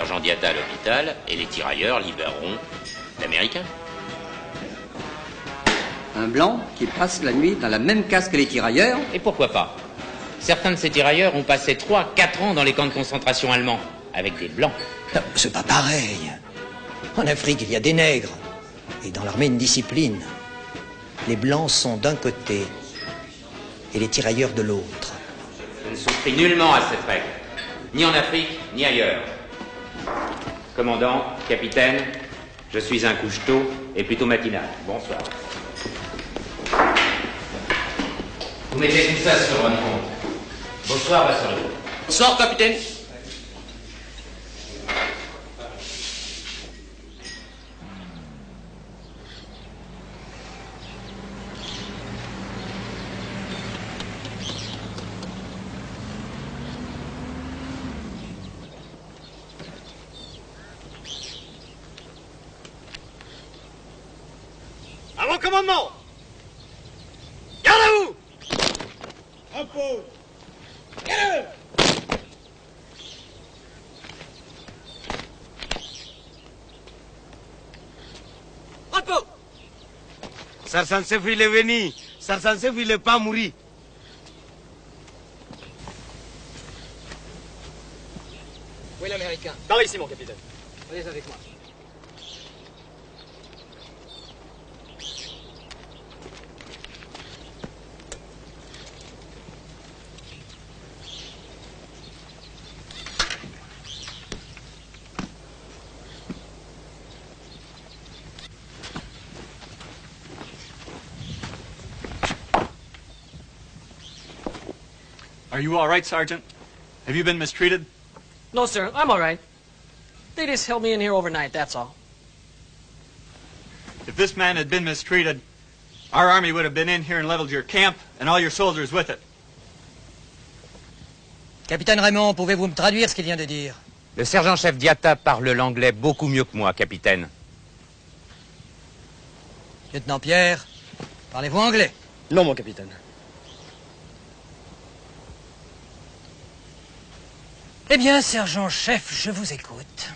Sergent Diatta à l'hôpital et les tirailleurs libéreront l'Américain. Un blanc qui passe la nuit dans la même case que les tirailleurs? Et pourquoi pas? Certains de ces tirailleurs ont passé 3-4 ans dans les camps de concentration allemands, avec des blancs. Non, c'est pas pareil. En Afrique, il y a des nègres. Et dans l'armée, une discipline. Les blancs sont d'un côté et les tirailleurs de l'autre. Je ne souscris nullement à cette règle, ni en Afrique, ni ailleurs. Commandant, capitaine, je suis un couche-tôt et plutôt matinal. Bonsoir. Vous mettez tout ça sur votre compte. Bonsoir, Vassorio. Bonsoir, capitaine. À mon commandement! Garde à vous! Repos! Repos! Sarsansef, il est venu. Sarsansef, il n'est pas mouru. Où est l'Américain? Par ici, mon capitaine. Allez avec moi. Are you all right, Sergeant? Have you been mistreated? No, sir. I'm all right. They just held me in here overnight, that's all. If this man had been mistreated, our army would have been in here and leveled your camp and all your soldiers with it. Capitaine Raymond, pouvez-vous me traduire ce qu'il vient de dire? Le sergent-chef Diatta parle l'anglais beaucoup mieux que moi, capitaine. Lieutenant Pierre, parlez-vous anglais? Non, mon capitaine. Eh bien, sergent-chef, je vous écoute.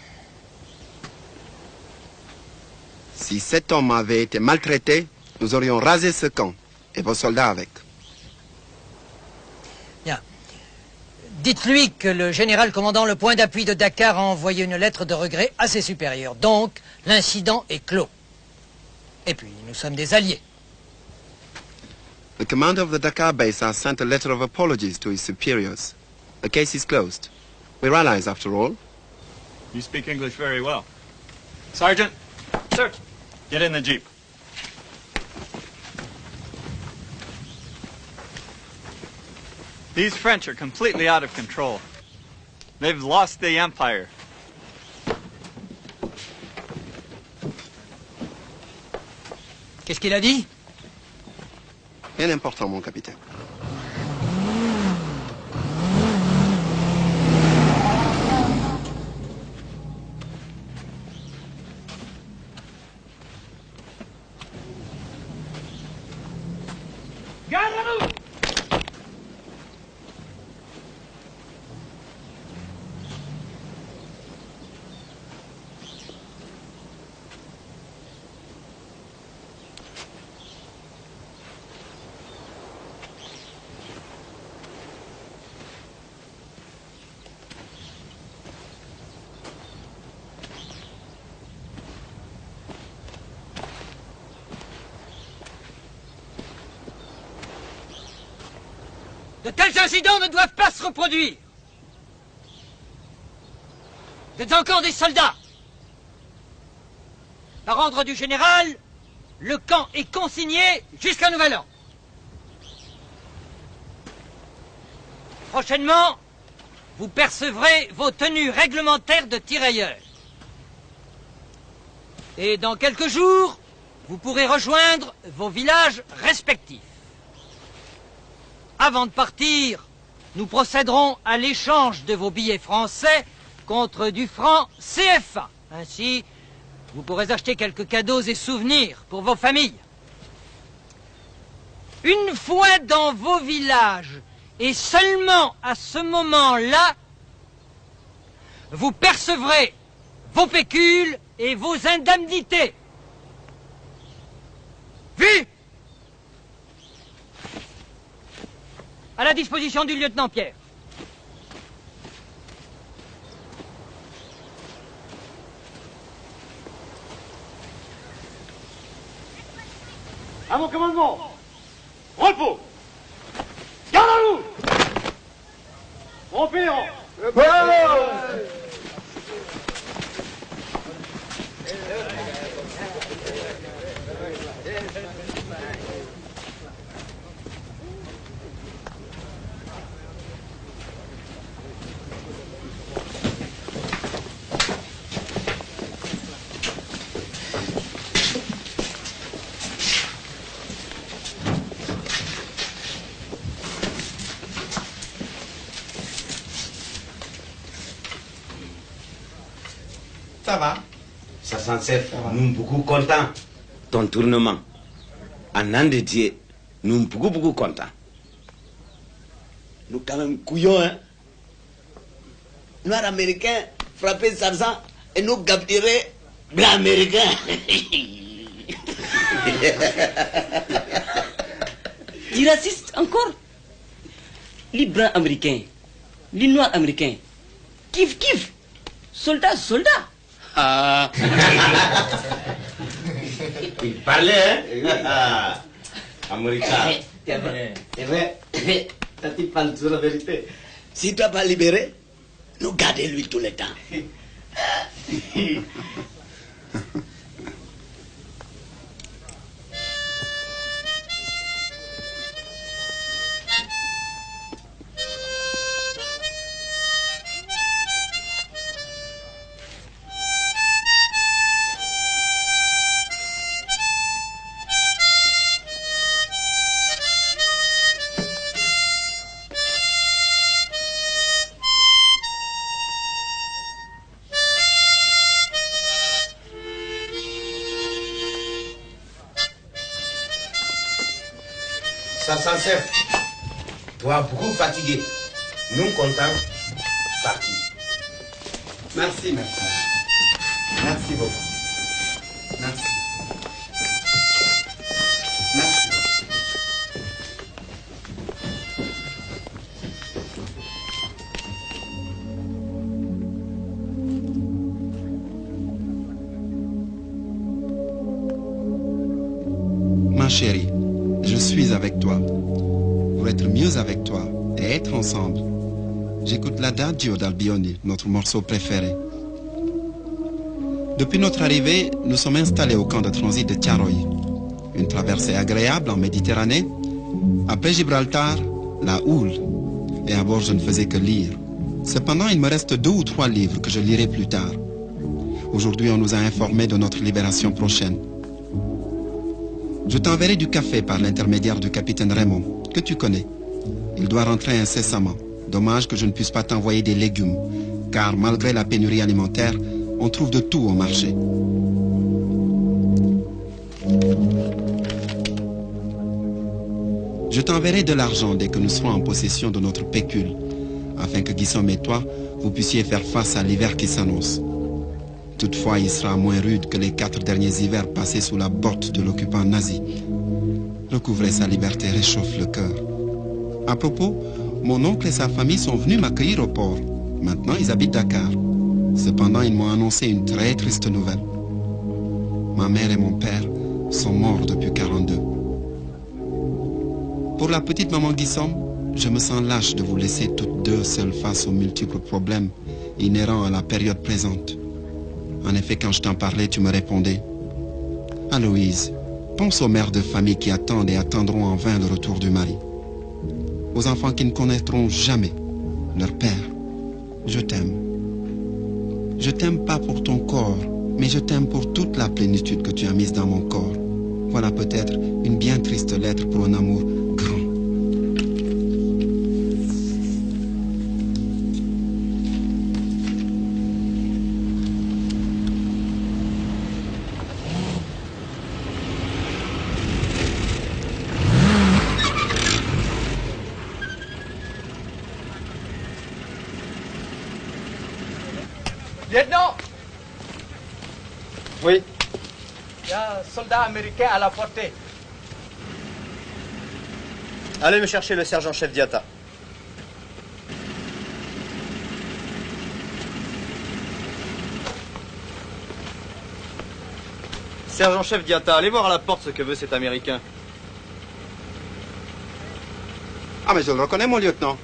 Si cet homme avait été maltraité, nous aurions rasé ce camp, et vos soldats avec. Bien. Dites-lui que le général commandant le point d'appui de Dakar a envoyé une lettre de regret à ses supérieurs. Donc, l'incident est clos. Et puis, nous sommes des alliés. The commander of the Dakar base has sent a letter of apologies to his superiors. The case is closed. We're allies, after all. You speak English very well. Sergeant, Sir. get in the jeep. These French are completely out of control. They've lost the empire. Qu'est-ce qu'il a dit? Rien d'important, mon capitaine. Garde à vous! De tels incidents ne doivent pas se reproduire. Vous êtes encore des soldats. Par ordre du général, le camp est consigné jusqu'à nouvel ordre. Prochainement, vous percevrez vos tenues réglementaires de tirailleurs. Et dans quelques jours, vous pourrez rejoindre vos villages respectifs. Avant de partir, nous procéderons à l'échange de vos billets français contre du franc CFA. Ainsi, vous pourrez acheter quelques cadeaux et souvenirs pour vos familles. Une fois dans vos villages, et seulement à ce moment-là, vous percevrez vos pécules et vos indemnités. Vu? À la disposition du lieutenant Pierre. À mon commandement. Repos. Garde à vous. Rompez les rangs. Ça va? Ça s'en sert. Nous sommes beaucoup contents. Ton tournement. En nom de Dieu, nous sommes beaucoup contents. Nous quand même couillons, hein? Noirs américains frapper Sarzan et nous capturer blancs américains. Tu racistes encore? Les blancs américains, les noirs américains, kiff kiff, soldats, soldats. Ah. Il parlait, hein? Américain. C'est vrai. Ça tu parles sur la vérité. Si tu n'as pas libéré, nous gardons lui tout le temps. Ça s'en sert. Toi, beaucoup fatigué. Nous contents. Parti. Merci, merci. Merci beaucoup. Merci. Merci. Ma chérie, je suis avec toi. Pour être mieux avec toi et être ensemble, j'écoute l'Adagio d'Albioni, notre morceau préféré. Depuis notre arrivée, nous sommes installés au camp de transit de Tiaroy. Une traversée agréable en Méditerranée. Après Gibraltar, la houle. Et à bord, je ne faisais que lire. Cependant, il me reste 2 ou 3 livres que je lirai plus tard. Aujourd'hui, on nous a informés de notre libération prochaine. Je t'enverrai du café par l'intermédiaire du capitaine Raymond, que tu connais. Il doit rentrer incessamment. Dommage que je ne puisse pas t'envoyer des légumes, car malgré la pénurie alimentaire, on trouve de tout au marché. Je t'enverrai de l'argent dès que nous serons en possession de notre pécule, afin que Guillaume et toi, vous puissiez faire face à l'hiver qui s'annonce. Toutefois, il sera moins rude que les 4 derniers hivers passés sous la botte de l'occupant nazi. Recouvrer sa liberté réchauffe le cœur. À propos, mon oncle et sa famille sont venus m'accueillir au port. Maintenant, ils habitent Dakar. Cependant, ils m'ont annoncé une très triste nouvelle. Ma mère et mon père sont morts depuis 42. Pour la petite maman Guissom, je me sens lâche de vous laisser toutes deux seules face aux multiples problèmes inhérents à la période présente. En effet, quand je t'en parlais, tu me répondais: Aloïse, pense aux mères de famille qui attendent et attendront en vain le retour du mari. Aux enfants qui ne connaîtront jamais leur père. Je t'aime. Je t'aime pas pour ton corps, mais je t'aime pour toute la plénitude que tu as mise dans mon corps. Voilà peut-être une bien triste lettre pour un amour grand. Lieutenant, Oui. il y a un soldat américain à la portée. Allez me chercher le sergent-chef Diatta. Sergent-chef Diatta, allez voir à la porte ce que veut cet Américain. Ah, mais je le reconnais, mon lieutenant.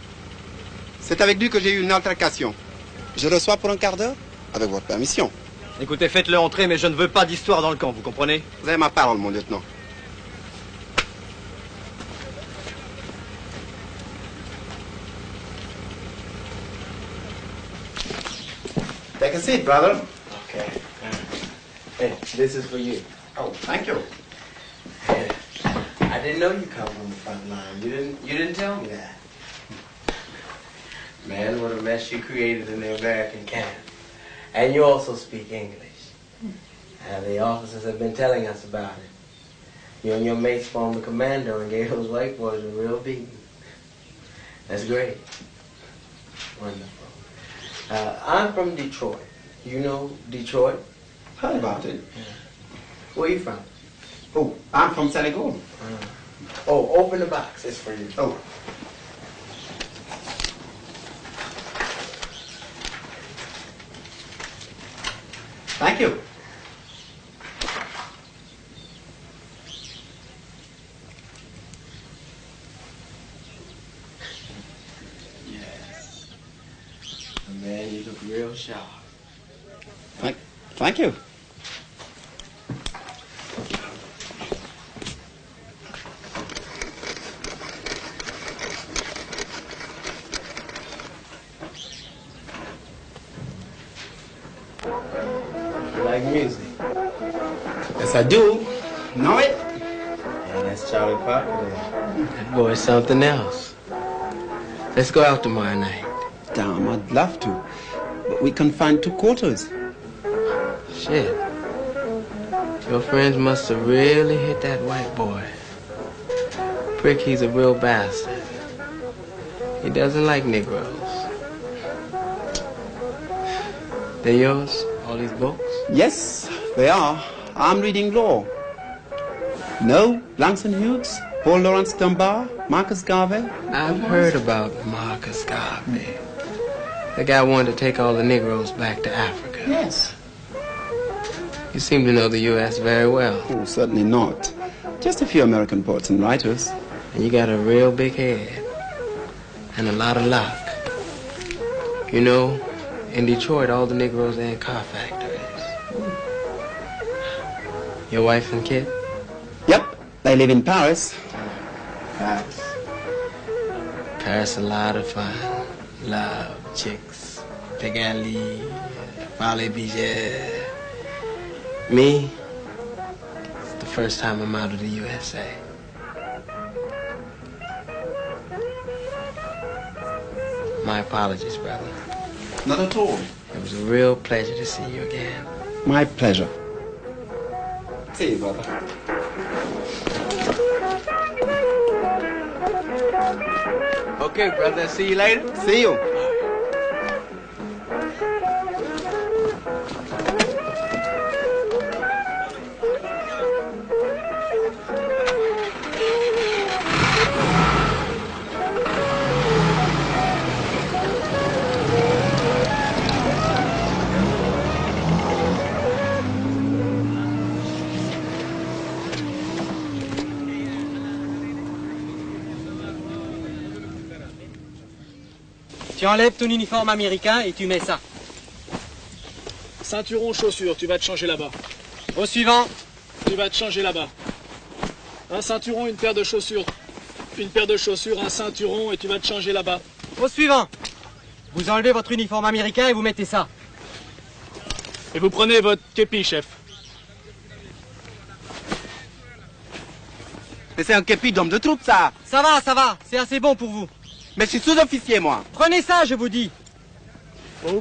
C'est avec lui que j'ai eu une altercation. Je reçois pour un quart d'heure, avec votre permission. Écoutez, faites-le entrer, mais je ne veux pas d'histoire dans le camp, vous comprenez? Vous avez ma parole, mon lieutenant. Take a seat, brother. Okay. Hey, this is for you. Oh, thank you. Hey, I didn't know you come from the front line. You didn't tell me that. Man, what a mess you created in the American camp. And you also speak English. The officers have been telling us about it. You and your mates formed a commando and gave those white boys a real beating. That's great. Wonderful. I'm from Detroit. You know Detroit? Heard about it. Yeah. Where you from? Oh, I'm from Senegal. Oh, open the box. It's for you. Oh. Thank you. Yes. Man, you look real sharp. Thank you. You like music? Yes, I do. Know it? Yeah, that's Charlie Parker there. That boy's something else. Let's go out tomorrow night. Damn, I'd love to. But we can find 2 quarters. Shit. Your friends must have really hit that white boy. Prick, he's a real bastard. He doesn't like Negroes. They're yours? All these books? Yes, they are. I'm reading law. No, Langston Hughes, Paul Laurence Dunbar, Marcus Garvey. I've heard about Marcus Garvey. The guy wanted to take all the Negroes back to Africa. Yes. You seem to know the U.S. very well. Oh, certainly not. Just a few American poets and writers. And you got a real big head. And a lot of luck. You know, in Detroit, all the Negroes are in car factories. Your wife and kid? Yep, they live in Paris. Paris. Paris, a lot of fun. Love, chicks, Pegali, Folly Bijet. Me, it's the first time I'm out of the USA. My apologies, brother. Not at all. It was a real pleasure to see you again. My pleasure. See you, brother. Okay, brother. See you later. See you. Tu enlèves ton uniforme américain et tu mets ça. Ceinturon, chaussures, tu vas te changer là-bas. Au suivant. Tu vas te changer là-bas. Un ceinturon, une paire de chaussures. Une paire de chaussures, un ceinturon et tu vas te changer là-bas. Au suivant. Vous enlevez votre uniforme américain et vous mettez ça. Et vous prenez votre képi, chef. Mais c'est un képi d'homme de troupe, ça. Ça va, c'est assez bon pour vous. Mais je suis sous-officier, moi. Prenez ça, je vous dis. Bon, vous